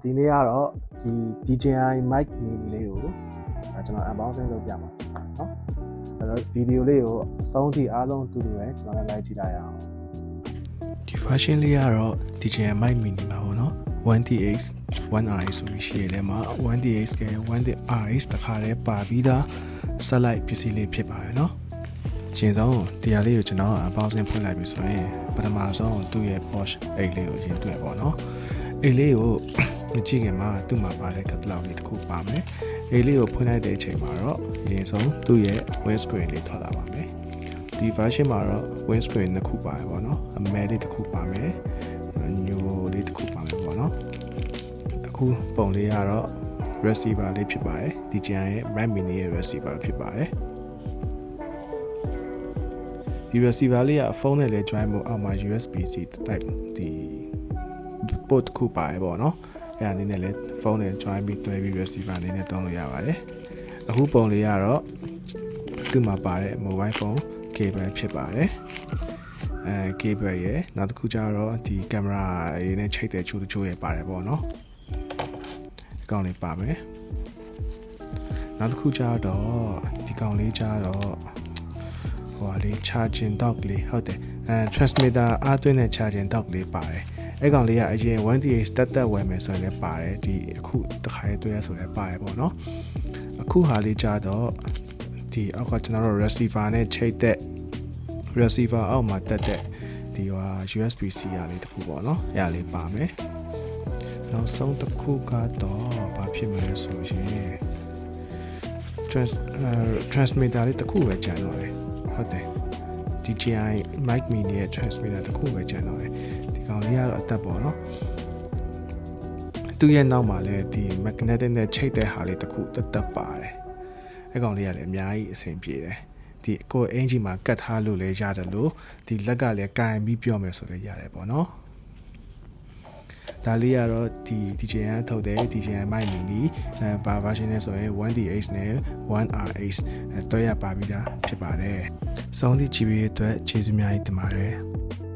ဒီနေ့ကတော့ဒီ DJI mic mini လေးကိုကျွန်တော် unboxing လုပ်ပြမှာเนาะအဲ့တော့ဗီဒီယိုလေးကိုအဆုံးထိအားလုံးတူတူပဲကျွန်တော်လည်းလိုက်ကြည့်လိုက်ရအောင်ဒီ version လေးကတော့ DJI mic mini မှာပေါ့နော် 1DX 1RX ဆိုပြီးရှိရတဲ့မှာ 1DX က 1RX တခါတည်းပါပြီးသား satellite ပစ္စည်းလေးဖြစ်ပါတယ်เนาะရှင်ဆုံးတရားလေးကိုကျွန်တော် unboxing ဖွင့်လိုက်ပြီဆိုရင်ပထမဆုံးသူ့ရဲ့ Bosch အိတ်လေးကိုရင်တွေ့ပေါ့နော်အိတ်လေးကိုမကြည့်ခင်မှာသူ့မှာပါတဲ့ catalog လေးတစ်ခုပါမယ်အိတ်လေးကိုဖွင့်လိုက်တဲ့အချိန်မှာတော့ရင်ဆုံးသူ့ရဲ့ windscreen လေးထွက်လာပါမယ်ဒီ version မှာတော့ windscreen တစ်ခုပါတယ်ပေါ့နော်အမဲလေးတစ်ခုပါမယ်ညိုလေးတစ်ခုပါမယ်ပေါ့နော်အခုပုံလေးကတော့ receiver လေးဖြစ်ပါတယ် DJI ရဲ့ mic mini ရဲ့ receiver ဖြစ်ပါတယ်ဒီ receiver လေးကဖုန်းနဲ့လည်း join ဖို့အောက်မှာ USB-C type ဒီ port ခုပါတယ်ပေါ့နော်အဲ့ဒါအနေနဲ့လည်းဖုန်းနဲ့ join ပြီးတွဲပြီး receiver အနေနဲ့သုံးလို့ရပါတယ်အခုပုံလေးကတော့သူ့မှာပါတဲ့ mobile phone cable ဖြစ်ပါတယ်cable ရဲ့နောက်တစ်ခုကျတော့ဒီ camera ရေးနဲ့ချိတ်တဲ့ချိုးတချိုးရပါတယ်ပေါ့နော်ဒီကောင်လေးပါမယ်နောက်တစ်ခုကျတော့ဒီကောင်လေးကျတော့ဟိုလေး charging dock လေးဟုတ်တယ်transmitter အားသွင်းတဲ့ charging dock လေးပါတယ်အဲ့ကောင်လေးကအရင် 1DX တက်ဝယ်မယ်ဆိုရင်လည်းပါတယ်ဒီအခုတစ်ခါရေးတွေ့ရဆိုလည်းပါတယ်ပေါ့နော်အခုဟာလေးကြတော့ဒီအောက်ကကျွန်တော်တို့ receiver နဲ့ချိတ်တဲ့ receiver အောက်မှာတက်တဲ့ဒီဟာ USB-C ရလေးတစ်ခုပေါ့နော်အဲ့ဒါလေးပါမယ်နောက်ဆုံးတစ်ခုကတော့ဘာဖြစ်မလဲဆိုရင် transmitter လေးတစ်ခုပဲကျန်တော့တယ်ဟုတ်တယ် DJI mic mini ရဲ့ transmitter တစ်ခုပဲကျန်တော့တယ်ဒီကောင်လေးကတော့အသက်ပေါ့နော်သူ့ရဲ့နောက်မှာလည်းဒီ magnetic နဲ့ချိတ်တဲ့ဟာလေးတစ်ခုတက်ပါတယ်အဲ့ကောင်လေးကလည်းအများကြီးအဆင်ပြေတယ်ဒီကိုအင်ဂျီမှာကတ်ထားလို့လည်းရတယ်လို့ဒီလက်ကလည်းကင်ပြီးပြောမယ်ဆိုလည်းရတယ်ပေါ့နော်ဒါလေးကတော့ဒီ DJI ထုတ်တဲ့ DJI mic mini ဘာ version နဲ့ဆိုရင် 1DX နဲ့ 1RX တွဲရပါပြီးသားဖြစ်ပါတယ်။စောင်းသည့် GB အတွက်ကျေးဇူးများကြီးတင်ပါတယ်။